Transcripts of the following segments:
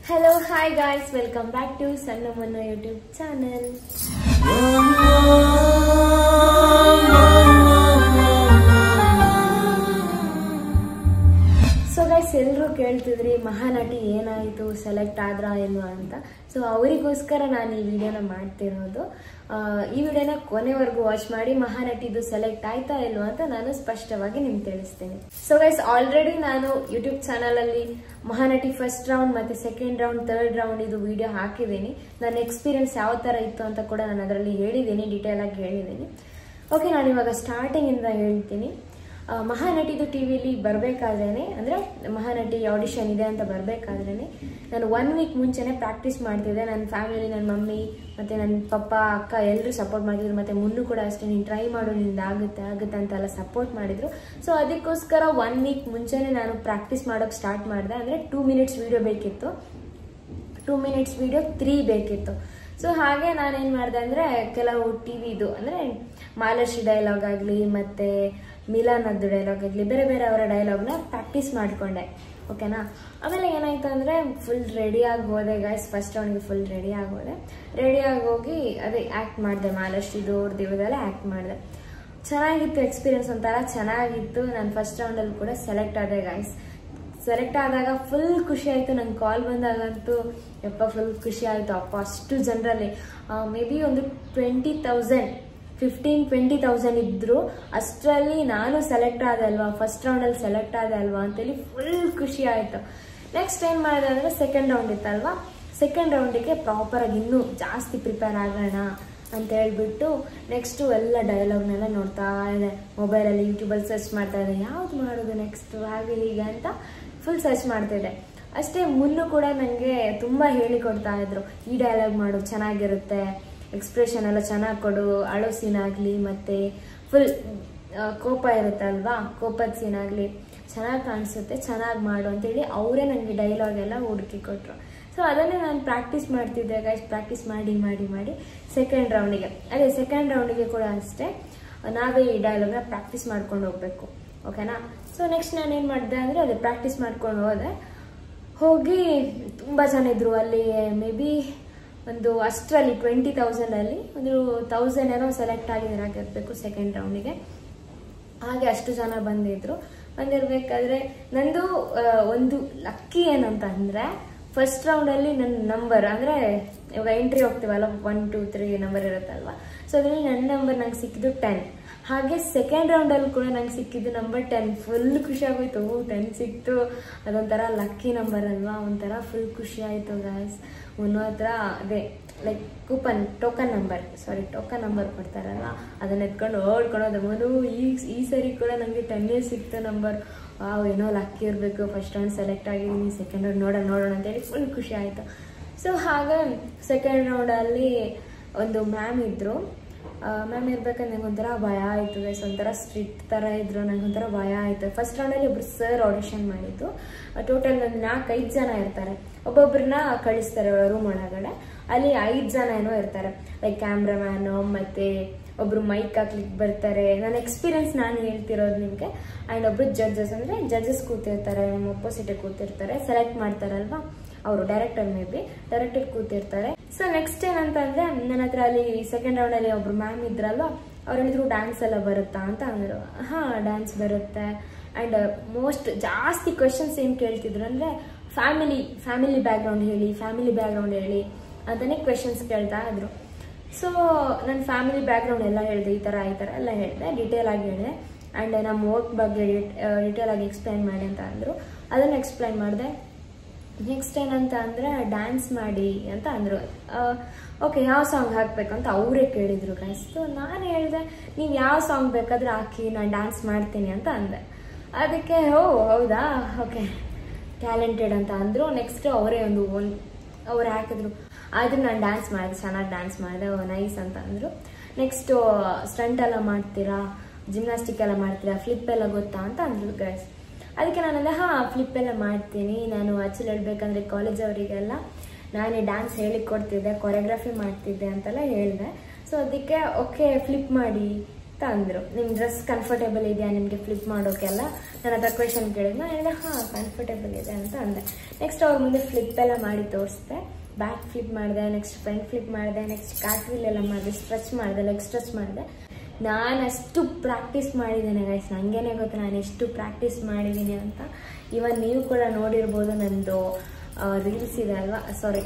Hello, hi guys, welcome back to Sanna Manna YouTube channel. So guys, ಎಲ್ಲರೂ ಕೇಳ್ತಿದ್ರಿ ಮಹಾನಟಿ ಏನಾಯಿತು, select ಆದ್ರಾ ಇಲ್ವಾ ಅಂತ. So ಅವರಿಗೋಸ್ಕರ ನಾನು ಈ ವಿಡಿಯೋನ ಮಾಡ್ತಿರೋದು. ಈ ವಿಡಿಯೋನ ಕೊನೆವರೆಗೂ ವಾಚ್ ಮಾಡಿ ಮಹಾನಟಿದು ಸೆಲೆಕ್ಟ್ ಆಯ್ತಾ ಇಲ್ವಾ ಅಂತ ನಾನು ಸ್ಪಷ್ಟವಾಗಿ ನಿಮ್ಗೆ ತಿಳಿಸ್ತೀನಿ. ಸೊ ಗೈಸ್, ಆಲ್ರೆಡಿ ನಾನು ಯೂಟ್ಯೂಬ್ ಚಾನಲ್ ಅಲ್ಲಿ ಮಹಾನಟಿ ಫಸ್ಟ್ ರೌಂಡ್ ಮತ್ತೆ ಸೆಕೆಂಡ್ ರೌಂಡ್ ಥರ್ಡ್ ರೌಂಡ್ ಇದು ವಿಡಿಯೋ ಹಾಕಿದ್ದೀನಿ. ನನ್ನ ಎಕ್ಸ್ಪೀರಿಯನ್ಸ್ ಯಾವ ತರ ಇತ್ತು ಅಂತ ಕೂಡ ನಾನು ಅದರಲ್ಲಿ ಹೇಳಿದ್ದೀನಿ, ಡೀಟೇಲ್ ಆಗಿ ಹೇಳಿದ್ದೀನಿ. ಓಕೆ, ನಾನು ಇವಾಗ ಸ್ಟಾರ್ಟಿಂಗ್ ಇಂದ ಹೇಳ್ತೀನಿ. ಮಹಾನಟಿದು ಟಿವಿಲಿ ಬರಬೇಕಾದ್ರೇನೆ, ಅಂದರೆ ಮಹಾನಟಿ ಆಡಿಷನ್ ಇದೆ ಅಂತ ಬರಬೇಕಾದ್ರೇನೆ ನಾನು 1 ವೀಕ್ ಮುಂಚೆನೆ ಪ್ರಾಕ್ಟೀಸ್ ಮಾಡ್ತಿದ್ದೆ. ನನ್ನ ಫ್ಯಾಮಿಲಿ, ನನ್ನ ಮಮ್ಮಿ ಮತ್ತು ನನ್ನ ಪಪ್ಪ ಅಕ್ಕ ಎಲ್ಲರೂ ಸಪೋರ್ಟ್ ಮಾಡಿದ್ರು. ಮತ್ತು ಮುನ್ನು ಕೂಡ ಅಷ್ಟೇ, ನೀನು ಟ್ರೈ ಮಾಡು, ನಿಂದು ಆಗುತ್ತೆ ಅಂತೆಲ್ಲ ಸಪೋರ್ಟ್ ಮಾಡಿದ್ರು. ಸೊ ಅದಕ್ಕೋಸ್ಕರ 1 ವೀಕ್ ಮುಂಚೆನೆ ನಾನು ಪ್ರಾಕ್ಟೀಸ್ ಮಾಡೋಕ್ಕೆ ಸ್ಟಾರ್ಟ್ ಮಾಡಿದೆ. ಅಂದರೆ 2 ಮಿನಿಟ್ಸ್ ವಿಡಿಯೋ ಬೇಕಿತ್ತು, 2 ಮಿನಿಟ್ಸ್ ವಿಡಿಯೋ 3 ಬೇಕಿತ್ತು. ಸೊ ಹಾಗೆ ನಾನೇನು ಮಾಡಿದೆ ಅಂದರೆ ಕೆಲವು ಟಿವಿದು ಅಂದರೆ ಮಾಲಾಶ್ರೀ ಡೈಲಾಗ್ ಆಗಲಿ ಮತ್ತು ಮಿಲಾನದ್ದು ಡೈಲಾಗ್ ಆಗಲಿ ಬೇರೆ ಬೇರೆ ಅವರ ಡೈಲಾಗ್ನ ಪ್ರಾಕ್ಟೀಸ್ ಮಾಡಿಕೊಂಡೆ. ಓಕೆನಾ. ಆಮೇಲೆ ಏನಾಯ್ತು ಅಂದರೆ ಫುಲ್ ರೆಡಿಯಾಗಿ ಹೋದೆ ಗೈಸ್. ಫಸ್ಟ್ ರೌಂಡ್ಗೆ ಫುಲ್ ರೆಡಿಯಾಗಿ ಹೋದೆ. ರೆಡಿಯಾಗಿ ಹೋಗಿ ಅದೇ ಆ್ಯಕ್ಟ್ ಮಾಡಿದೆ, ಮಾಲಾಶ್ರೀದು ಅವ್ರದ್ದು ಇವ್ರದೆಲ್ಲ ಆ್ಯಕ್ಟ್ ಮಾಡಿದೆ. ಚೆನ್ನಾಗಿತ್ತು, ಎಕ್ಸ್ಪೀರಿಯನ್ಸ್ ಒಂಥರ ಚೆನ್ನಾಗಿತ್ತು. ನಾನು ಫಸ್ಟ್ ರೌಂಡಲ್ಲಿ ಕೂಡ ಸೆಲೆಕ್ಟ್ ಆದೆ ಗೈಸ್. ಸೆಲೆಕ್ಟ್ ಆದಾಗ ಫುಲ್ ಖುಷಿ ಆಯಿತು. ನಂಗೆ ಕಾಲ್ ಬಂದಾಗಂತೂ ಯಪ್ಪ ಫುಲ್ ಖುಷಿ ಆಯಿತು. ಅಪ್ಪ ಅಷ್ಟು ಜನರಲ್ಲಿ ಮೇ ಬಿ ಒಂದು 15,000-20,000 ಇದ್ರು. ಅಷ್ಟರಲ್ಲಿ ನಾನು ಸೆಲೆಕ್ಟ್ ಆದೆ ಅಲ್ವಾ, ಫಸ್ಟ್ ರೌಂಡಲ್ಲಿ ಸೆಲೆಕ್ಟ್ ಆದೆ ಅಲ್ವಾ ಅಂತೇಳಿ ಫುಲ್ ಖುಷಿ ಆಯಿತು. ನೆಕ್ಸ್ಟ್ ಏನು ಮಾಡಿದೆ ಅಂದರೆ ಸೆಕೆಂಡ್ ರೌಂಡ್ ಇತ್ತಲ್ವಾ, ಸೆಕೆಂಡ್ ರೌಂಡಿಗೆ ಪ್ರಾಪರಾಗಿ ಇನ್ನೂ ಜಾಸ್ತಿ ಪ್ರಿಪೇರ್ ಆಗೋಣ ಅಂತ ಹೇಳ್ಬಿಟ್ಟು ನೆಕ್ಸ್ಟು ಎಲ್ಲ ಡೈಲಾಗ್ನೆಲ್ಲ ನೋಡ್ತಾ ಇದೆ. ಮೊಬೈಲಲ್ಲಿ ಯೂಟ್ಯೂಬಲ್ಲಿ ಸರ್ಚ್ ಮಾಡ್ತಾ ಇದೆ, ಯಾವ್ದು ಮಾಡೋದು ನೆಕ್ಸ್ಟು ಹಾಗೆ ಹೀಗೆ ಅಂತ ಫುಲ್ ಸರ್ಚ್ ಮಾಡ್ತಿದ್ದೆ. ಅಷ್ಟೇ ಮುನ್ನು ಕೂಡ ನನಗೆ ತುಂಬ ಹೇಳಿಕೊಡ್ತಾ ಇದ್ರು, ಈ ಡೈಲಾಗ್ ಮಾಡು ಚೆನ್ನಾಗಿರುತ್ತೆ, ಎಕ್ಸ್ಪ್ರೆಷನ್ ಎಲ್ಲ ಚೆನ್ನಾಗಿ ಕೊಡು, ಅಳೋ ಸೀನ್ ಆಗಲಿ ಮತ್ತು ಫುಲ್ ಕೋಪ ಇರುತ್ತೆ ಅಲ್ವಾ, ಕೋಪದ ಸೀನ್ ಆಗಲಿ ಚೆನ್ನಾಗಿ ಕಾಣಿಸುತ್ತೆ, ಚೆನ್ನಾಗಿ ಮಾಡು ಅಂತೇಳಿ ಅವರೇ ನನಗೆ ಡೈಲಾಗ್ ಎಲ್ಲ ಹುಡುಕಿ ಕೊಟ್ಟರು. ಸೊ ಅದನ್ನೇ ನಾನು ಪ್ರಾಕ್ಟೀಸ್ ಮಾಡ್ತಿದ್ದೆ ಗೈಸ್. ಪ್ರಾಕ್ಟೀಸ್ ಮಾಡಿ ಮಾಡಿ ಮಾಡಿ ಸೆಕೆಂಡ್ ರೌಂಡಿಗೆ ಕೂಡ ಅಷ್ಟೇ ನಾವೇ ಈ ಡೈಲಾಗ್ನ ಪ್ರಾಕ್ಟೀಸ್ ಮಾಡ್ಕೊಂಡು ಹೋಗ್ಬೇಕು. ಓಕೆನಾ. ಸೊ ನೆಕ್ಸ್ಟ್ ನಾನು ಏನು ಮಾಡಿದೆ ಅಂದರೆ ಅದೇ ಪ್ರಾಕ್ಟೀಸ್ ಮಾಡ್ಕೊಂಡು ಹೋಗಿ ತುಂಬ ಜನ ಇದ್ರು ಅಲ್ಲಿ. ಮೇ ಬಿ ಒಂದು ಅಷ್ಟರಲ್ಲಿ 20,000ಅಲ್ಲಿ ಒಂದು 1,000 ಏನೋ ಸೆಲೆಕ್ಟ್ ಆಗಿರಬೇಕು ಸೆಕೆಂಡ್ ರೌಂಡಿಗೆ. ಹಾಗೆ ಅಷ್ಟು ಜನ ಬಂದಿರಬೇಕಾದ್ರೆ ನಂದು ಒಂದು ಲಕ್ಕಿ ಏನಂತ ಅಂದರೆ ಫಸ್ಟ್ ರೌಂಡಲ್ಲಿ ನನ್ನ ನಂಬರ್ ಅಂದರೆ ಇವಾಗ ಎಂಟ್ರಿ ಹೋಗ್ತೀವಲ್ಲ 1, 2, 3 ನಂಬರ್ ಇರುತ್ತಲ್ವ. ಸೊ ಅದರಲ್ಲಿ ನನ್ನ ನಂಬರ್ ನಂಗೆ ಸಿಕ್ಕಿದ್ದು 10. ಹಾಗೆ ಸೆಕೆಂಡ್ ರೌಂಡಲ್ಲಿ ಕೂಡ ನಂಗೆ ಸಿಕ್ಕಿದ್ದು ನಂಬರ್ 10. ಫುಲ್ ಖುಷಿ ಆಗೋಯ್ತು, 10 ಸಿಕ್ತು, ಅದೊಂಥರ ಲಕ್ಕಿ ನಂಬರ್ ಅಲ್ವಾ, ಒಂಥರ ಫುಲ್ ಖುಷಿ ಆಯಿತು ಗಾಯ್ಸ್. ಮುನ್ನೋ ಹತ್ರ ಅದೇ ಲೈಕ್ ಟೋಕನ್ ನಂಬರ್ ಕೊಡ್ತಾರಲ್ಲ, ಅದನ್ನ ಎತ್ಕೊಂಡು ಓಡ್ಕೊಳೋದು. ಮುನು ಈ ಸರಿ ಕೂಡ ನನಗೆ 10 ಸಿಕ್ತು ನಂಬರ್. ಏನೋ ಲಕ್ಕಿ ಇರಬೇಕು, ಫಸ್ಟ್ ರೌಂಡ್ ಸೆಲೆಕ್ಟ್ ಆಗಿದ್ದೀನಿ, ಸೆಕೆಂಡ್ ರೌಂಡ್ ನೋಡೋಣ ಅಂತೇಳಿ ಫುಲ್ ಖುಷಿ ಆಯಿತು. ಸೊ ಹಾಗೆ ಸೆಕೆಂಡ್ ರೌಂಡಲ್ಲಿ ಒಂದು ಮ್ಯಾಮ್ ಇದ್ದರು. ಮ್ಯಾಮ್ ಇರ್ಬೇಕಾದ್ರೆ ನಂಗೆ ಒಂಥರ ಭಯ ಆಯಿತು ಗೈಸ್, ಒಂಥರ ಸ್ಟ್ರಿಕ್ಟ್ ಥರ ಇದ್ರು, ನಂಗೆ ಒಂಥರ ಭಯ ಆಯಿತು. ಫಸ್ಟ್ ರೌಂಡಲ್ಲಿ ಒಬ್ರು ಸರ್ ಆಡಿಷನ್ ಮಾಡಿದ್ದು. ಟೋಟಲ್ ಒಂದು 4-5 ಜನ ಇರ್ತಾರೆ. ಒಬ್ಬೊಬ್ಬರನ್ನ ಕಳಿಸ್ತಾರೆ ರೂಮ್ ಒಳಗಡೆ. ಅಲ್ಲಿ 5 ಜನ ಏನೋ ಇರ್ತಾರೆ, ಲೈಕ್ ಕ್ಯಾಮ್ರಾಮ್ಯಾನು ಮತ್ತು ಒಬ್ರು ಮೈಕ್ ಹಾಕ್ಲಿಕ್ಕೆ ಬರ್ತಾರೆ. ನನ್ನ ಎಕ್ಸ್ಪೀರಿಯನ್ಸ್ ನಾನು ಹೇಳ್ತಿರೋದು ನಿಮಗೆ. ಆ್ಯಂಡ್ ಒಬ್ರು ಜಡ್ಜಸ್ ಕೂತಿರ್ತಾರೆ, ನಮ್ಮ ಅಪೋಸಿಟಿಗೆ ಕೂತಿರ್ತಾರೆ, ಸೆಲೆಕ್ಟ್ ಮಾಡ್ತಾರಲ್ವಾ ಅವರು, ಡೈರೆಕ್ಟರ್ ಕೂತಿರ್ತಾರೆ. ಸೊ ನೆಕ್ಸ್ಟ್ ಏನಂತಂದರೆ ನನ್ನ ಹತ್ರ ಅಲ್ಲಿ ಸೆಕೆಂಡ್ ರೌಂಡಲ್ಲಿ ಒಬ್ರು ಮ್ಯಾಮ್ ಇದ್ರಲ್ವ, ಅವ್ರು ಹೇಳಿದ್ರು ಡ್ಯಾನ್ಸ್ ಎಲ್ಲ ಬರುತ್ತಾ ಅಂತ ಅಂದರು. ಹಾಂ, ಡ್ಯಾನ್ಸ್ ಬರುತ್ತೆ. ಆ್ಯಂಡ್ ಮೋಸ್ಟ್ ಜಾಸ್ತಿ ಕ್ವೆಶನ್ಸ್ ಏನು ಕೇಳ್ತಿದ್ರು ಅಂದರೆ ಫ್ಯಾಮಿಲಿ ಬ್ಯಾಕ್ಗ್ರೌಂಡ್ ಹೇಳಿ ಅಂತಲೇ ಕ್ವೆಶನ್ಸ್ ಕೇಳ್ತಾ ಇದ್ರು. ಸೊ ನನ್ನ ಫ್ಯಾಮಿಲಿ ಬ್ಯಾಕ್ಗ್ರೌಂಡ್ ಎಲ್ಲ ಹೇಳಿದೆ, ಈ ಥರ ಎಲ್ಲ ಹೇಳಿದೆ, ಡೀಟೇಲ್ ಆಗಿ ಹೇಳಿದೆ. ಆ್ಯಂಡ್ ನಮ್ಮ ವರ್ಕ್ ಬಗ್ಗೆ ಡೀಟೇಲ್ ಆಗಿ ಎಕ್ಸ್ಪ್ಲೈನ್ ಮಾಡಿ ಅಂತ ಅಂದರು. ಅದನ್ನು ಎಕ್ಸ್ಪ್ಲೈನ್ ಮಾಡಿದೆ. ನೆಕ್ಸ್ಟ್ ಏನಂತ ಅಂದರೆ ಡ್ಯಾನ್ಸ್ ಮಾಡಿ ಅಂತ ಅಂದರು. ಓಕೆ, ಯಾವ ಸಾಂಗ್ ಹಾಕಬೇಕು ಅಂತ ಅವರೇ ಕೇಳಿದರು ಗೈಸ್. ಸೊ ನಾನು ಹೇಳಿದೆ, ನೀವು ಯಾವ ಸಾಂಗ್ ಬೇಕಾದರೂ ಹಾಕಿ, ನಾನು ಡ್ಯಾನ್ಸ್ ಮಾಡ್ತೀನಿ ಅಂತ ಅಂದೆ. ಅದಕ್ಕೆ ಹೌದಾ, ಓಕೆ, ಟ್ಯಾಲೆಂಟೆಡ್ ಅಂತ ಅಂದರು. ನೆಕ್ಸ್ಟ್ ಅವರೇ ಅವ್ರು ಹಾಕಿದ್ರು. ಆದರೂ ನಾನು ಡ್ಯಾನ್ಸ್ ಮಾಡಿದೆ, ಚೆನ್ನಾಗಿ ಡ್ಯಾನ್ಸ್ ಮಾಡಿದೆ, ನೈಸ್ ಅಂತ ಅಂದರು. ನೆಕ್ಸ್ಟು ಸ್ಟಂಟ್ ಎಲ್ಲ ಮಾಡ್ತೀರಾ, ಜಿಮ್ನಾಸ್ಟಿಕ್ ಎಲ್ಲ ಮಾಡ್ತೀರಾ, ಫ್ಲಿಪ್ ಎಲ್ಲ ಗೊತ್ತಾ ಅಂತ ಅಂದರು ಗೈಸ್. ಅದಕ್ಕೆ ನಾನಂದರೆ ಹಾಂ, ಫ್ಲಿಪ್ ಎಲ್ಲ ಮಾಡ್ತೀನಿ. ನಾನು ಆ್ಯಕ್ಚುಲಿ ಹೇಳ್ಬೇಕಂದ್ರೆ ಕಾಲೇಜ್ ಅವರಿಗೆಲ್ಲ ನಾನೇ ಡ್ಯಾನ್ಸ್ ಹೇಳಿಕೊಡ್ತಿದ್ದೆ, ಕೊರಿಯೋಗ್ರಫಿ ಮಾಡ್ತಿದ್ದೆ ಅಂತೆಲ್ಲ ಹೇಳಿದೆ. ಸೊ ಅದಕ್ಕೆ ಓಕೆ ಫ್ಲಿಪ್ ಮಾಡಿ ಅಂತ ಅಂದರು. ನಿಮ್ಮ ಡ್ರೆಸ್ ಕಂಫರ್ಟೇಬಲ್ ಇದೆಯಾ ನಿಮಗೆ ಫ್ಲಿಪ್ ಮಾಡೋಕ್ಕೆಲ್ಲ ನನ್ನ ಹತ್ರ ಕ್ವೆಶನ್ ಕೇಳಿದ್ರು. ನಾನು ಹೇಳಿದೆ ಹಾಂ ಕಂಫರ್ಟೇಬಲ್ ಇದೆ ಅಂತ ಅಂದೆ. ನೆಕ್ಸ್ಟ್ ಅವ್ರ ಮುಂದೆ ಫ್ಲಿಪ್ ಎಲ್ಲ ಮಾಡಿ ತೋರಿಸ್ದೆ. ಬ್ಯಾಕ್ ಫ್ಲಿಪ್ ಮಾಡಿದೆ, ನೆಕ್ಸ್ಟ್ ಫ್ರಂಟ್ ಫ್ಲಿಪ್ ಮಾಡಿದೆ, ನೆಕ್ಸ್ಟ್ ಕ್ಯಾಟ್ ವೀಲ್ ಎಲ್ಲ ಮಾಡಿದೆ, ಸ್ಟ್ರೆಚ್ ಮಾಡಿದೆ, ಲೆಗ್ ಸ್ಟ್ರೆಚ್ ಮಾಡಿದೆ. ನಾನು ಅಷ್ಟು ಪ್ರಾಕ್ಟೀಸ್ ಮಾಡಿದ್ದೇನೆ ಗೈಸ್, ನನಗೇನೆ ಗೊತ್ತು ನಾನು ಎಷ್ಟು ಪ್ರಾಕ್ಟೀಸ್ ಮಾಡಿದ್ದೀನಿ ಅಂತ. ಇವನ್ ನೀವು ಕೂಡ ನೋಡಿರ್ಬೋದು, ನನ್ನದು ರೀಲ್ಸ್ ಇದೆ ಅಲ್ವಾ, ಸಾರಿ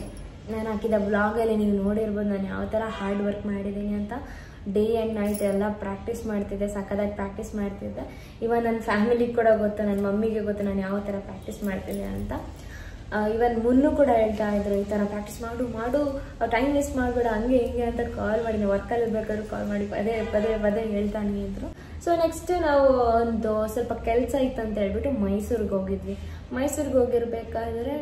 ನಾನು ಹಾಕಿದ ಬ್ಲಾಗಲ್ಲಿ ನೀವು ನೋಡಿರ್ಬೋದು ನಾನು ಯಾವ ಥರ ಹಾರ್ಡ್ ವರ್ಕ್ ಮಾಡಿದ್ದೀನಿ ಅಂತ. ಡೇ ಆ್ಯಂಡ್ ನೈಟ್ ಎಲ್ಲ ಪ್ರಾಕ್ಟೀಸ್ ಮಾಡ್ತಿದ್ದೆ, ಸಖತ್ತಾಗಿ ಪ್ರಾಕ್ಟೀಸ್ ಮಾಡ್ತಿದ್ದೆ. ಇವನ್ ನನ್ನ ಫ್ಯಾಮಿಲಿಗೆ ಕೂಡ ಗೊತ್ತು, ನನ್ನ ಮಮ್ಮಿಗೆ ಗೊತ್ತು ನಾನು ಯಾವ ಥರ ಪ್ರಾಕ್ಟೀಸ್ ಮಾಡ್ತಿದ್ದೆ ಅಂತ. ಇವನ್ ಮುನ್ನೂ ಕೂಡ ಹೇಳ್ತಾ ಇದ್ರು, ಈ ಥರ ಪ್ರಾಕ್ಟೀಸ್ ಮಾಡು ಟೈಮ್ ವೇಸ್ಟ್ ಮಾಡಬೇಡ ಹಂಗೆ ಹಿಂಗೆ ಅಂತ ಕಾಲ್ ಮಾಡಿ, ವರ್ಕಲ್ಲಿ ಇರ್ಬೇಕಾದ್ರು ಕಾಲ್ ಮಾಡಿ ಪದೇ ಹೇಳ್ತಾನೆ ಇದ್ರು. ಸೊ ನೆಕ್ಸ್ಟ್ ನಾವು ಒಂದು ಸ್ವಲ್ಪ ಕೆಲಸ ಇತ್ತು ಅಂತ ಹೇಳ್ಬಿಟ್ಟು ಮೈಸೂರಿಗೆ ಹೋಗಿದ್ವಿ. ಮೈಸೂರಿಗೆ ಹೋಗಿರ್ಬೇಕಾದ್ರೆ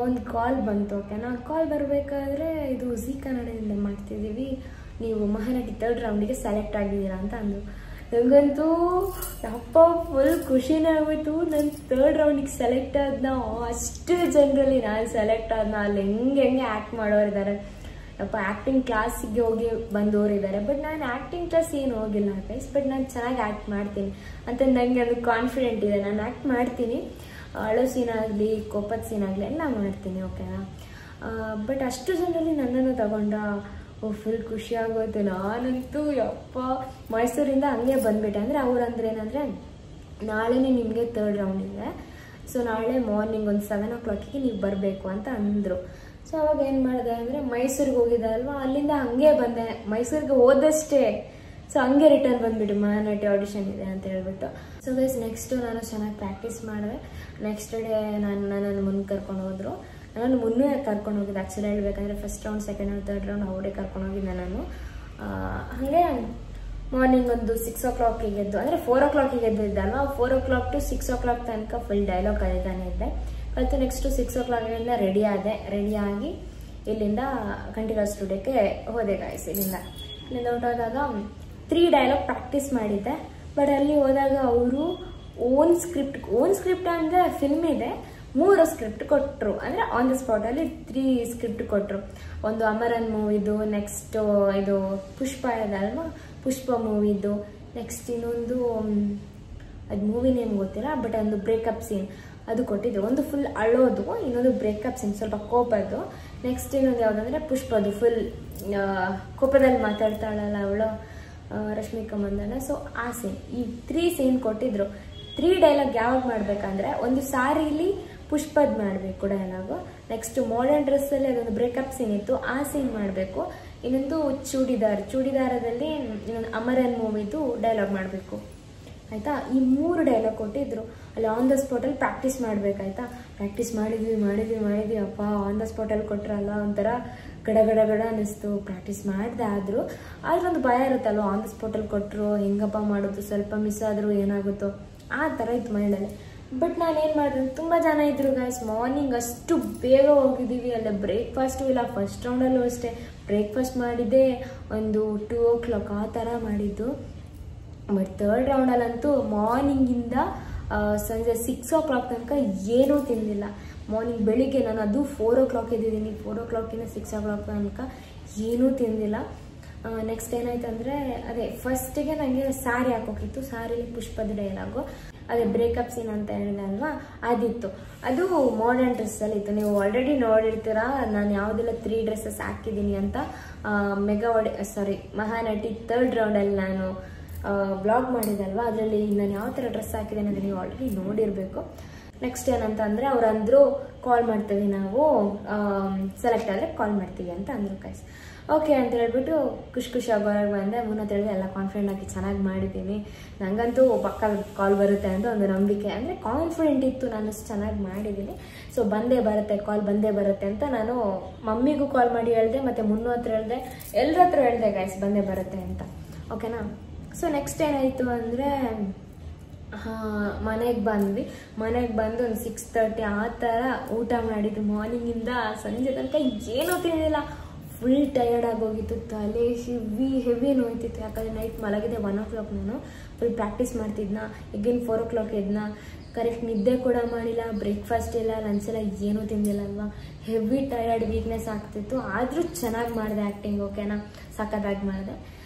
ಒಂದು ಕಾಲ್ ಬಂತು. ಓಕೆನಾ, ಕಾಲ್ ಬರಬೇಕಾದ್ರೆ ಇದು ಝೀ ಕನ್ನಡದಿಂದ ಮಾಡ್ತಿದ್ದೀವಿ, ನೀವು ಮಹಾನಟಿ 3rd ರೌಂಡಿಗೆ ಸೆಲೆಕ್ಟ್ ಆಗಿದ್ದೀರಾ ಅಂತ ಅಂದರು. ನನಗಂತೂ ಯಪ್ಪ ಫುಲ್ ಖುಷಿನೇ ಆಗೋಯ್ತು. ನಾನು 3rd ರೌಂಡಿಗೆ ಸೆಲೆಕ್ಟ್ ಆದ್ನ, ಅಷ್ಟು ಜನರಲ್ಲಿ ನಾನು ಸೆಲೆಕ್ಟ್ ಆದ್ನ. ಅಲ್ಲಿ ಹೆಂಗೆ ಆ್ಯಕ್ಟ್ ಮಾಡೋರಿದ್ದಾರೆ, ಯಪ್ಪ ಆ್ಯಕ್ಟಿಂಗ್ ಕ್ಲಾಸಿಗೆ ಹೋಗಿ ಬಂದವರಿದ್ದಾರೆ. ಬಟ್ ನಾನು ಆ್ಯಕ್ಟಿಂಗ್ ಕ್ಲಾಸ್ ಏನು ಹೋಗಿಲ್ಲ ಗೈಸ್, ಬಟ್ ನಾನು ಚೆನ್ನಾಗಿ ಆ್ಯಕ್ಟ್ ಮಾಡ್ತೀನಿ ಅಂತ ನನಗೆ ಅದು ಕಾನ್ಫಿಡೆಂಟ್ ಇದೆ. ನಾನು ಆ್ಯಕ್ಟ್ ಮಾಡ್ತೀನಿ, ಅಳೋ ಸೀನ್ ಆಗಲಿ ಕೋಪದ ಸೀನ್ ಆಗಲಿ ಎಲ್ಲ ಮಾಡ್ತೀನಿ. ಓಕೆನಾ, ಬಟ್ ಅಷ್ಟು ಜನರಲ್ಲಿ ನನ್ನನ್ನು ತಗೊಂಡ ಫುಲ್ ಖುಷಿ ಆಗೋಯ್ತು. ನಾನಂತೂ ಯಪ್ಪ ಮೈಸೂರಿಂದ ಹಂಗೆ ಬಂದ್ಬಿಟ್ಟೆ. ಅಂದರೆ ಅವ್ರಂದ್ರೆ ಏನಂದರೆ ನಾಳೆನೇ ನಿಮಗೆ 3rd ರೌಂಡ್ ಇದೆ, ಸೊ ನಾಳೆ ಮಾರ್ನಿಂಗ್ ಒಂದು 7 o'clock ನೀವು ಬರಬೇಕು ಅಂತ ಅಂದರು. ಸೊ ಅವಾಗ ಏನು ಮಾಡಿದೆ ಅಂದರೆ ಮೈಸೂರಿಗೆ ಹೋಗಿದ್ದೆ ಅಲ್ವಾ, ಅಲ್ಲಿಂದ ಹಂಗೆ ಬಂದೆ. ಮೈಸೂರಿಗೆ ಹೋದಷ್ಟೇ ಸೊ ಹಂಗೆ ರಿಟರ್ನ್ ಬಂದುಬಿಟ್ಟು ಮಹಾನಟಿ ಆಡಿಷನ್ ಇದೆ ಅಂತ ಹೇಳ್ಬಿಟ್ಟು. ಸೊ ಗೈಸ್ ನೆಕ್ಸ್ಟು ನಾನು ಚೆನ್ನಾಗಿ ಪ್ರಾಕ್ಟೀಸ್ ಮಾಡಿದೆ. ನೆಕ್ಸ್ಟ್ ಡೇ ನನ್ನನ್ನು ಮುಂದೆ ಕರ್ಕೊಂಡು ಹೋದರು. ನಾನು ಮುನ್ನೇ ಕರ್ಕೊಂಡು ಹೋಗಿದ್ದೆ ಆ್ಯಕ್ಚುಲಿ ಹೇಳ್ಬೇಕಂದ್ರೆ. First round, second round, 3rd round ಅವರೇ ಕರ್ಕೊಂಡು ಹೋಗಿದ್ದೆ ನಾನು. ಹಾಗೆ ಮಾರ್ನಿಂಗ್ ಒಂದು 6 o'clock ಎದ್ದು, ಅಂದರೆ 4 o'clock ಎದ್ದಿದ್ದೆ ಅಲ್ವಾ, 4 o'clock to 6 o'clock ತನಕ ಫುಲ್ ಡೈಲಾಗ್ ಕಲಿತಾನೆ ಇದ್ದೆ. ಮತ್ತು ನೆಕ್ಸ್ಟು 6 o'clock ರೆಡಿಯಾಗಿ ಇಲ್ಲಿಂದ ಕಂಠೀರವ ಸ್ಟುಡಿಯೋಕ್ಕೆ ಹೋದೆ ಗಾಯ್ಸ್. ಇಲ್ಲಿಂದ ಹೊರಟಾದಾಗ 3 ಡೈಲಾಗ್ ಪ್ರಾಕ್ಟೀಸ್ ಮಾಡಿದ್ದೆ. ಬಟ್ ಅಲ್ಲಿ ಹೋದಾಗ ಅವರು ಓನ್ ಸ್ಕ್ರಿಪ್ಟ್ ಅಂದರೆ ಫಿಲ್ಮ್ ಇದೆ, 3 ಸ್ಕ್ರಿಪ್ಟ್ ಕೊಟ್ಟರು. ಅಂದರೆ ಆನ್ ದ ಸ್ಪಾಟಲ್ಲಿ 3 ಸ್ಕ್ರಿಪ್ಟ್ ಕೊಟ್ಟರು. ಒಂದು ಅಮರನ್ ಮೂವಿದು, ನೆಕ್ಸ್ಟ್ ಇದು ಪುಷ್ಪ ಇದೆ ಅಲ್ವಾ, ಪುಷ್ಪ ಮೂವಿದು, ನೆಕ್ಸ್ಟ್ ಇನ್ನೊಂದು ಅದು ಮೂವಿ ನೇಮ್ ಗೊತ್ತಿಲ್ಲ, ಬಟ್ ಒಂದು ಬ್ರೇಕಪ್ ಸೀನ್ ಅದು ಕೊಟ್ಟಿದ್ರು. ಒಂದು ಫುಲ್ ಅಳೋದು, ಇನ್ನೊಂದು ಬ್ರೇಕಪ್ ಸೀನ್ ಸ್ವಲ್ಪ ಕೋಪದ್ದು, ನೆಕ್ಸ್ಟ್ ಇನ್ನೊಂದು ಯಾವುದಂದ್ರೆ ಪುಷ್ಪದು ಫುಲ್ ಕೋಪದಲ್ಲಿ ಮಾತಾಡ್ತಾಳಲ್ಲ ಅವಳು ರಶ್ಮಿಕಾ ಮಂದಣ್ಣ. ಸೊ ಆ ಸೀನ್, ಈ 3 ಸೀನ್ ಕೊಟ್ಟಿದ್ರು. 3 ಡೈಲಾಗ್ ಯಾವಾಗ ಮಾಡಬೇಕಂದ್ರೆ, ಒಂದು ಸಾರಿಲಿ ಪುಷ್ಪದ್ ಮಾಡಬೇಕು ಡೈಲಾಗು, ನೆಕ್ಸ್ಟ್ ಮಾಡರ್ನ್ ಡ್ರೆಸ್ಸಲ್ಲಿ ಅದೊಂದು ಬ್ರೇಕಪ್ ಸೀನ್ ಇತ್ತು, ಆ ಸೀನ್ ಮಾಡಬೇಕು, ಇನ್ನೊಂದು ಚೂಡಿದಾರದಲ್ಲಿ ಇನ್ನೊಂದು ಅಮರನ್ ಮೂವಿದು ಡೈಲಾಗ್ ಮಾಡಬೇಕು. ಆಯಿತಾ, ಈ 3 ಡೈಲಾಗ್ ಕೊಟ್ಟಿದ್ರು. ಅಲ್ಲಿ ಆನ್ ದ ಸ್ಪಾಟಲ್ಲಿ ಪ್ರಾಕ್ಟೀಸ್ ಮಾಡಬೇಕಾಯ್ತಾ. ಪ್ರಾಕ್ಟೀಸ್ ಮಾಡಿದ್ವಿ ಅಪ್ಪ, ಆನ್ ದ ಸ್ಪಾಟಲ್ಲಿ ಕೊಟ್ಟರಲ್ಲ ಒಂಥರ ಗಡ ಅನ್ನಿಸ್ತು. ಪ್ರಾಕ್ಟೀಸ್ ಮಾಡಿದೆ, ಆದರೂ ಒಂದು ಭಯ ಇರುತ್ತಲ್ವ, ಆನ್ ದ ಸ್ಪಾಟಲ್ಲಿ ಕೊಟ್ಟರು ಹೆಂಗಪ್ಪ ಮಾಡೋದು, ಸ್ವಲ್ಪ ಮಿಸ್ ಆದರೂ ಏನಾಗುತ್ತೋ ಆ ಥರ ಇತ್ತು ಮೈಂಡಲ್ಲಿ. ಬಟ್ ನಾನೇನು ಮಾಡಿದೆ, ತುಂಬ ಜನ ಇದ್ರು ಗೈಸ್. ಮಾರ್ನಿಂಗ್ ಅಷ್ಟು ಬೇಗ ಹೋಗಿದ್ದೀವಿ, ಅಲ್ಲೇ ಬ್ರೇಕ್ಫಾಸ್ಟು ಇಲ್ಲ. ಫಸ್ಟ್ ರೌಂಡಲ್ಲೂ ಅಷ್ಟೇ ಬ್ರೇಕ್ಫಾಸ್ಟ್ ಮಾಡಿದ್ದೆ ಒಂದು 2 o'clock ಆ ಥರ ಮಾಡಿದ್ದು. ಬಟ್ 3rd ರೌಂಡಲ್ಲಂತೂ ಮಾರ್ನಿಂಗಿಂದ ಸಂಜೆ 6 o'clock ತನಕ ಏನೂ ತಿಂದಿಲ್ಲ. ಮಾರ್ನಿಂಗ್ ಬೆಳಿಗ್ಗೆ ನಾನು ಅದು 4 o'clock ಎದ್ದಿದ್ದೀನಿ, 4 o'clock-ಇಂದ 6 o'clock ತನಕ ಏನೂ ತಿಂದಿಲ್ಲ. ನೆಕ್ಸ್ಟ್ ಏನಾಯ್ತು ಅಂದರೆ, ಅದೇ ಫಸ್ಟಿಗೆ ನನಗೆ ಸ್ಯಾರಿ ಹಾಕೋಕಿತ್ತು. ಸ್ಯಾರಿಲಿ ಪುಷ್ಪದ ಡೈಲಾಗು, ಅದೇ ಬ್ರೇಕಪ್ ಸೀನ್ ಅಂತ ಹೇಳಿದೆ ಅಲ್ವಾ, ಅದಿತ್ತು. ಅದು ಮಾಡರ್ನ್ ಡ್ರೆಸ್ಸಲ್ಲಿ ಇತ್ತು. ನೀವು ಆಲ್ರೆಡಿ ನೋಡಿರ್ತೀರ ನಾನು ಯಾವುದೆಲ್ಲ 3 ಡ್ರೆಸ್ಸಸ್ ಹಾಕಿದ್ದೀನಿ ಅಂತ. ಮಹಾನಟಿ 3rd ರೌಂಡಲ್ಲಿ ನಾನು ಬ್ಲಾಗ್ ಮಾಡಿದಲ್ವಾ, ಅದರಲ್ಲಿ ನಾನು ಯಾವ ಥರ ಡ್ರೆಸ್ ಹಾಕಿದ್ದೇನೆ ಅಂದರೆ ನೀವು ಆಲ್ರೆಡಿ ನೋಡಿರಬೇಕು. ನೆಕ್ಸ್ಟ್ ಏನಂತ ಅಂದರೆ, ಅವರಂದರು ಕಾಲ್ ಮಾಡ್ತೀವಿ ನಾವು, ಸೆಲೆಕ್ಟ್ ಆದರೆ ಕಾಲ್ ಮಾಡ್ತೀವಿ ಅಂತ ಅಂದರು ಗೈಸ್. ಓಕೆ ಅಂತ ಹೇಳ್ಬಿಟ್ಟು ಖುಷಿಯಾಗಿ ಹೊರಗೆ ಬಂದೆ. ಮುನ್ನ ಹೇಳಿದೆ ಎಲ್ಲ ಕಾನ್ಫಿಡೆಂಟ್ ಆಗಿ ಚೆನ್ನಾಗಿ ಮಾಡಿದ್ದೀನಿ, ನನಗಂತೂ ಪಕ್ಕ ಕಾಲ್ ಬರುತ್ತೆ ಅಂತ ಒಂದು ನಂಬಿಕೆ, ಅಂದರೆ ಕಾನ್ಫಿಡೆಂಟ್ ಇತ್ತು, ನಾನು ಅಷ್ಟು ಚೆನ್ನಾಗಿ ಮಾಡಿದ್ದೀನಿ. ಸೊ ಕಾಲ್ ಬಂದೇ ಬರುತ್ತೆ ಅಂತ ನಾನು ಮಮ್ಮಿಗೂ ಕಾಲ್ ಮಾಡಿ ಹೇಳಿದೆ, ಮತ್ತು ಮುನ್ನೂ ಹತ್ರ ಹೇಳಿದೆ, ಎಲ್ಲರ ಹತ್ರ ಹೇಳಿದೆ ಗೈಸ್ ಬಂದೇ ಬರುತ್ತೆ ಅಂತ. ಓಕೆನಾ. ಸೊ ನೆಕ್ಸ್ಟ್ ಏನಾಯಿತು ಅಂದರೆ, ಮನೆಗೆ ಬಂದು ಒಂದು 6:30 ಆ ಥರ ಊಟ ಮಾಡಿದ್ದು. ಮಾರ್ನಿಂಗಿಂದ ಸಂಜೆ ತನಕ ಏನೂ ತಿಂದಿಲ್ಲ. ಫುಲ್ ಟಯರ್ಡ್ ಆಗೋಗಿತ್ತು, ತಲೆ ಹೆವಿ ನೋಯ್ತಿತ್ತು. ಯಾಕಂದರೆ ನೈಟ್ ಮಲಗಿದೆ 1 o'clock. ನಾನು ಫುಲ್ ಪ್ರಾಕ್ಟೀಸ್ ಮಾಡ್ತಿದ್ನ. ಈಗಿನ 4 o'clock ಎದ್ನ, ಕರೆಕ್ಟ್ ನಿದ್ದೆ ಕೂಡ ಮಾಡಿಲ್ಲ, ಬ್ರೇಕ್ಫಾಸ್ಟ್ ಇಲ್ಲ, ಲಂಚ್ ಎಲ್ಲ ಏನೂ ತಿಂದಿಲ್ಲ ಅಲ್ವಾ. ಹೆವಿ ಟಯರ್ಡ್, ವೀಕ್ನೆಸ್ ಆಗ್ತಿತ್ತು. ಆದರೂ ಚೆನ್ನಾಗಿ ಮಾಡಿದೆ ಆ್ಯಕ್ಟಿಂಗ್. ಓಕೆನಾ, ಸಖತ್ತಾಗಿ ಮಾಡಿದೆ.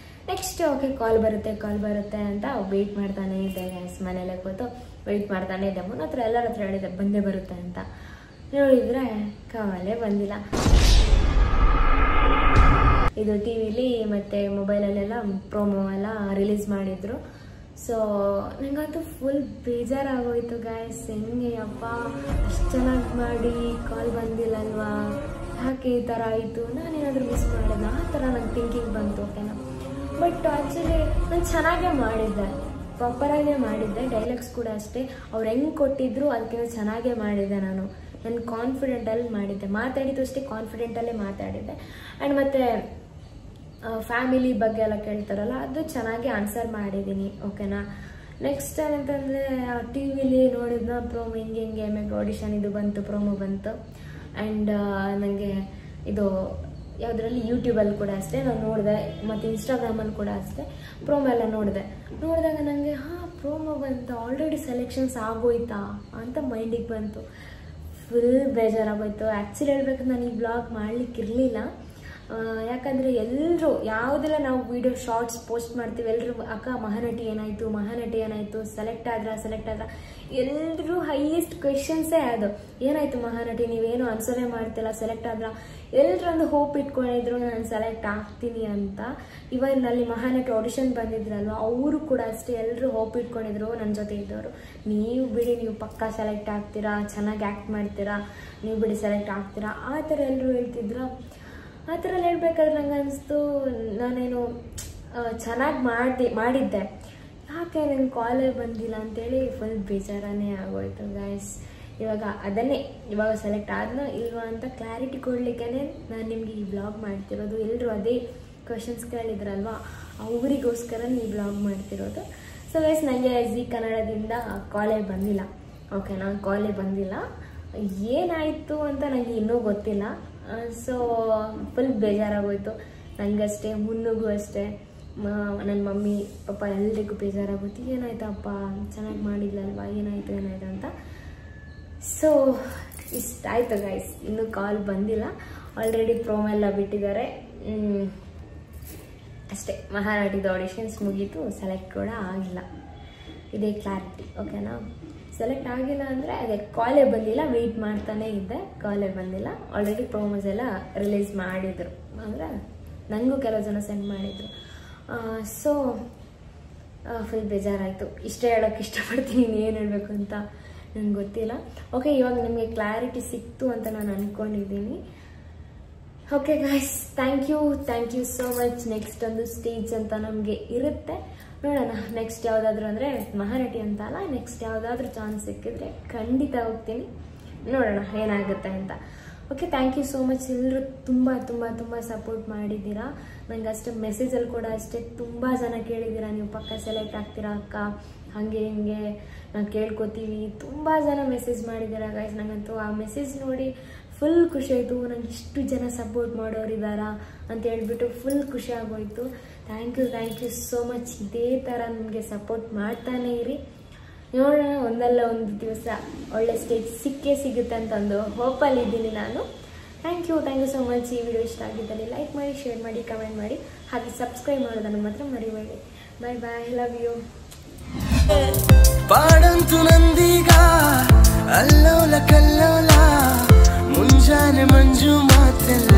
ನೆಕ್ಸ್ಟ್ ಓಕೆ ಕಾಲ್ ಬರುತ್ತೆ ಅಂತ ವೆಯ್ಟ್ ಮಾಡ್ತಾನೆ ಇದ್ದೆ ಗೈಸ್. ಮನೇಲೆ ಕೂತು ವೆಯ್ಟ್ ಮಾಡ್ತಾನೆ ಇದ್ದೆ. ಮುನ್ನ ಹತ್ರ ಎಲ್ಲರ ಹತ್ರ ಹೇಳಿದ್ದೆ ಬಂದೇ ಬರುತ್ತೆ ಅಂತ. ನೋಡಿದರೆ ಕಾಲೇ ಬಂದಿಲ್ಲ. ಇದು ಟಿ ವಿಲಿ ಮತ್ತು ಮೊಬೈಲಲ್ಲೆಲ್ಲ ಪ್ರೋಮೋ ಎಲ್ಲ ರಿಲೀಸ್ ಮಾಡಿದರು. ಸೊ ನನಗಂತೂ ಫುಲ್ ಬೇಜಾರಾಗೋಯ್ತು ಗೈಸ್. ಹೆಂಗೆ ಅಪ್ಪ ಅಷ್ಟು ಚೆನ್ನಾಗಿ ಮಾಡಿ ಕಾಲ್ ಬಂದಿಲ್ಲಲ್ವಾ, ಯಾಕೆ ಈ ಥರ ಆಯಿತು, ನಾನೇನಾದರೂ ಮಿಸ್ ಮಾಡಿದೆ ಆ ಥರ ನಂಗೆ ಥಿಂಕಿಂಗ್ ಬಂತು. ಓಕೆನಾ, ಬಟ್ ಆ್ಯಕ್ಚುಲಿ ನಾನು ಚೆನ್ನಾಗೇ ಮಾಡಿದ್ದೆ, ಪ್ರಾಪರಾಗೇ ಮಾಡಿದ್ದೆ. ಡೈಲಾಗ್ಸ್ ಕೂಡ ಅಷ್ಟೇ ಅವ್ರು ಹೆಂಗೆ ಕೊಟ್ಟಿದ್ರು ಅದಕ್ಕಿಂತ ಚೆನ್ನಾಗೇ ಮಾಡಿದ್ದೆ. ನಾನು ಕಾನ್ಫಿಡೆಂಟಲ್ಲಿ ಮಾಡಿದ್ದೆ, ಮಾತಾಡಿದ್ದು ಅಷ್ಟೇ ಕಾನ್ಫಿಡೆಂಟಲ್ಲೇ ಮಾತಾಡಿದ್ದೆ. ಆ್ಯಂಡ್ ಮತ್ತು ಫ್ಯಾಮಿಲಿ ಬಗ್ಗೆ ಎಲ್ಲ ಕೇಳ್ತಾರಲ್ಲ ಅದು ಚೆನ್ನಾಗಿ ಆನ್ಸರ್ ಮಾಡಿದ್ದೀನಿ. ಓಕೆನಾ, ನೆಕ್ಸ್ಟ್ ಏನಂತಂದರೆ ಟಿ ವಿಲಿ ನೋಡಿದ್ನ ಪ್ರೋಮೋ ಹಿಂಗೆ ಆಮೇಲೆ ಆಡಿಷನ್ ಇದು ಬಂತು, ಪ್ರೋಮೋ ಬಂತು. ಆ್ಯಂಡ್ ನನಗೆ ಇದು ಯಾವುದರಲ್ಲಿ ಯೂಟ್ಯೂಬಲ್ಲಿ ಕೂಡ ಅಷ್ಟೇ ನಾನು ನೋಡಿದೆ, ಮತ್ತು ಇನ್ಸ್ಟಾಗ್ರಾಮಲ್ಲಿ ಕೂಡ ಅಷ್ಟೇ ಪ್ರೋಮೋ ಎಲ್ಲ ನೋಡಿದಾಗ ನನಗೆ ಪ್ರೋಮೋ ಬಂತು, ಆಲ್ರೆಡಿ ಸೆಲೆಕ್ಷನ್ಸ್ ಆಗೋಯ್ತಾ ಅಂತ ಮೈಂಡಿಗೆ ಬಂತು. ಫುಲ್ ಬೇಜಾರಾಗೋಯ್ತು. ಆ್ಯಕ್ಚುಲಿ ಹೇಳ್ಬೇಕಂದ್ರೆ ನಾನು ಈ ಬ್ಲಾಗ್ ಮಾಡಲಿಕ್ಕಿರಲಿಲ್ಲ. ಯಾಕಂದರೆ ಎಲ್ಲರೂ ಯಾವುದೆಲ್ಲ ನಾವು ವೀಡಿಯೋ ಶಾರ್ಟ್ಸ್ ಪೋಸ್ಟ್ ಮಾಡ್ತೀವಿ, ಎಲ್ಲರೂ ಅಕ್ಕ ಮಹಾನಟಿ ಏನಾಯಿತು, ಸೆಲೆಕ್ಟ್ ಆದ್ರ ಎಲ್ಲರೂ ಹೈಯೆಸ್ಟ್ ಕ್ವೆಶನ್ಸೇ ಅದು, ಏನಾಯಿತು ಮಹಾನಟಿ, ನೀವೇನು ಆನ್ಸರೇ ಮಾಡ್ತಿಲ್ಲ, ಸೆಲೆಕ್ಟ್ ಆದ್ರ. ಎಲ್ಲರೊಂದು ಹೋಪ್ ಇಟ್ಕೊಂಡಿದ್ರು ನಾನು ಸೆಲೆಕ್ಟ್ ಆಗ್ತೀನಿ ಅಂತ. ಇವನ್ ಅಲ್ಲಿ ಮಹಾನಟಿ ಆಡಿಷನ್ ಬಂದಿದ್ರಲ್ವ, ಅವರು ಕೂಡ ಅಷ್ಟೇ ಎಲ್ಲರೂ ಹೋಪ್ ಇಟ್ಕೊಂಡಿದ್ರು ನನ್ನ ಜೊತೆ ಇದ್ದವರು. ನೀವು ಬಿಡಿ, ನೀವು ಪಕ್ಕಾ ಸೆಲೆಕ್ಟ್ ಆಗ್ತೀರಾ, ಚೆನ್ನಾಗಿ ಆ್ಯಕ್ಟ್ ಮಾಡ್ತೀರಾ, ನೀವು ಬಿಡಿ ಸೆಲೆಕ್ಟ್ ಆಗ್ತೀರಾ ಆ ಥರ ಎಲ್ಲರೂ ಹೇಳ್ತಿದ್ರು. ಆ ಥರ ಹೇಳ್ಬೇಕಾದ್ರೆ ನಂಗೆ ಅನಿಸ್ತು ನಾನೇನು ಚೆನ್ನಾಗಿ ಮಾಡಿದ್ದೆ, ಯಾಕೆ ನಂಗೆ ಕಾಲೇ ಬಂದಿಲ್ಲ ಅಂತೇಳಿ ಫುಲ್ ಬೇಜಾರನೇ ಆಗೋಯ್ತು ಗೈಸ್. ಇವಾಗ ಸೆಲೆಕ್ಟ್ ಆದ್ನೋ ಇಲ್ವಾ ಅಂತ ಕ್ಲಾರಿಟಿ ಕೊಡಲಿಕ್ಕೆ ನಾನು ನಿಮಗೆ ಈ ಬ್ಲಾಗ್ ಮಾಡ್ತಿರೋದು. ಎಲ್ಲರೂ ಅದೇ ಕ್ವೆಶನ್ಸ್ ಕೇಳಿದ್ರಲ್ವ, ಅವರಿಗೋಸ್ಕರ ಈ ಬ್ಲಾಗ್ ಮಾಡ್ತಿರೋದು. ಸೊ ಗೈಸ್, ನನಗೆ ಜೀ ಕನ್ನಡದಿಂದ ಕಾಲೇ ಬಂದಿಲ್ಲ. ಓಕೆನಾ, ಕಾಲೇ ಬಂದಿಲ್ಲ. ಏನಾಯಿತು ಅಂತ ನನಗೆ ಇನ್ನೂ ಗೊತ್ತಿಲ್ಲ. ಸೊ ಫುಲ್ ಬೇಜಾರಾಗೋಯ್ತು ನನಗಷ್ಟೇ, ಮುನ್ನುಗೂ ಅಷ್ಟೇ, ನನ್ನ ಮಮ್ಮಿ ಪಾಪ ಎಲ್ರಿಗೂ ಬೇಜಾರಾಗೋಯ್ತು. ಏನಾಯ್ತಪ್ಪ, ಚೆನ್ನಾಗಿ ಮಾಡಿದ್ಲಲ್ವ, ಏನಾಯಿತು ಅಂತ. ಸೊ ಇಷ್ಟಾಯಿತು ಗೈಸ್, ಇನ್ನೂ ಕಾಲ್ ಬಂದಿಲ್ಲ. ಆಲ್ರೆಡಿ ಪ್ರೋಮೋ ಎಲ್ಲ ಬಿಟ್ಟಿದ್ದಾರೆ ಅಷ್ಟೇ. ಮಹಾನಟಿದು ಆಡಿಷನ್ಸ್ ಮುಗೀತು, ಸೆಲೆಕ್ಟ್ ಕೂಡ ಆಗಿಲ್ಲ, ಇದೇ ಕ್ಲಾರಿಟಿ. ಓಕೆನಾ, ಸೆಲೆಕ್ಟ್ ಆಗಿಲ್ಲ ಅಂದರೆ ಅದೇ ಕಾಲೇ ಬಂದಿಲ್ಲ, ವೆಯ್ಟ್ ಮಾಡ್ತಾನೇ ಇದ್ದೆ, ಕಾಲೇ ಬಂದಿಲ್ಲ. ಆಲ್ರೆಡಿ ಪ್ರೋಮೋಸ್ ಎಲ್ಲ ರಿಲೀಸ್ ಮಾಡಿದರು, ಅಂದರೆ ನನಗೂ ಕೆಲವು ಜನ ಸೆಂಡ್ ಮಾಡಿದರು. ಸೊ ಫುಲ್ ಬೇಜಾರಾಯಿತು. ಇಷ್ಟೇ ಹೇಳೋಕ್ಕೆ ಇಷ್ಟಪಡ್ತೀನಿ, ಏನು ಹೇಳಬೇಕು ಅಂತ ನನಗೆ ಗೊತ್ತಿಲ್ಲ. ಓಕೆ, ಇವಾಗ ನಿಮಗೆ ಕ್ಲಾರಿಟಿ ಸಿಕ್ತು ಅಂತ ನಾನು ಅಂದ್ಕೊಂಡಿದ್ದೀನಿ. Okay guys, thank you so much. Next ಒಂದು ಸ್ಟೇಜ್ ಅಂತ ನಮಗೆ ಇರುತ್ತೆ, ನೋಡೋಣ. ನೆಕ್ಸ್ಟ್ ಯಾವುದಾದ್ರೂ ಅಂದರೆ ಮಹಾನಟಿ ಅಂತ ಅಲ್ಲ, ನೆಕ್ಸ್ಟ್ ಯಾವುದಾದ್ರೂ ಚಾನ್ಸ್ ಸಿಕ್ಕಿದ್ರೆ ಖಂಡಿತ ಹೋಗ್ತೀನಿ, ನೋಡೋಣ ಏನಾಗುತ್ತೆ ಅಂತ. Okay, thank you so much. ಎಲ್ಲರೂ ತುಂಬ ಸಪೋರ್ಟ್ ಮಾಡಿದ್ದೀರಾ. ನನಗೆ ಅಷ್ಟೇ ಮೆಸೇಜಲ್ಲಿ ಕೂಡ ಅಷ್ಟೇ ತುಂಬ ಜನ ಕೇಳಿದ್ದೀರಾ, ನೀವು ಪಕ್ಕ ಸೆಲೆಕ್ಟ್ ಆಗ್ತೀರಾ ಅಕ್ಕ, ಹಾಗೆ ಹಿಂಗೆ ನಾವು ಕೇಳ್ಕೊತೀವಿ. ತುಂಬ ಜನ ಮೆಸೇಜ್ ಮಾಡಿದ್ದೀರಾ ಗೈಸ್. ನನಗಂತೂ ಆ ಮೆಸೇಜ್ ನೋಡಿ ಫುಲ್ ಖುಷಿ ಆಯಿತು. ನಂಗೆ ಇಷ್ಟು ಜನ ಸಪೋರ್ಟ್ ಮಾಡೋರಿದ್ದಾರಾ ಅಂತ ಹೇಳ್ಬಿಟ್ಟು ಫುಲ್ ಖುಷಿ ಆಗೋಯ್ತು. Thank you so much. ಇದೇ ಥರ ನಿಮಗೆ ಸಪೋರ್ಟ್ ಮಾಡ್ತಾನೇ ಇರಿ. ನೋಡೋಣ, ಒಂದಲ್ಲ ಒಂದು ದಿವಸ ಒಳ್ಳೆ ಸ್ಟೇಜ್ ಸಿಗುತ್ತೆ ಅಂತ ಒಂದು ಹೋಪಲ್ಲಿ ಇದ್ದೀನಿ ನಾನು. Thank you so much. ಈ ವಿಡಿಯೋ ಇಷ್ಟ ಆಗಿದ್ದಲ್ಲಿ ಲೈಕ್ ಮಾಡಿ, ಶೇರ್ ಮಾಡಿ, ಕಮೆಂಟ್ ಮಾಡಿ, ಹಾಗೆ ಸಬ್ಸ್ಕ್ರೈಬ್ ಮಾಡೋದನ್ನು ಮಾತ್ರ ಮರಿಬೇಡಿ. ಬಾಯ್, ಲವ್ ಯು. ಪಾಡಂತು ನಂದೀಗ ಅಲ್ಲೋಲ ಕಲ್ಲೋಲ ಮುಂಜಾನೆ ಮಂಜು ಮಾತೆಲ್ಲ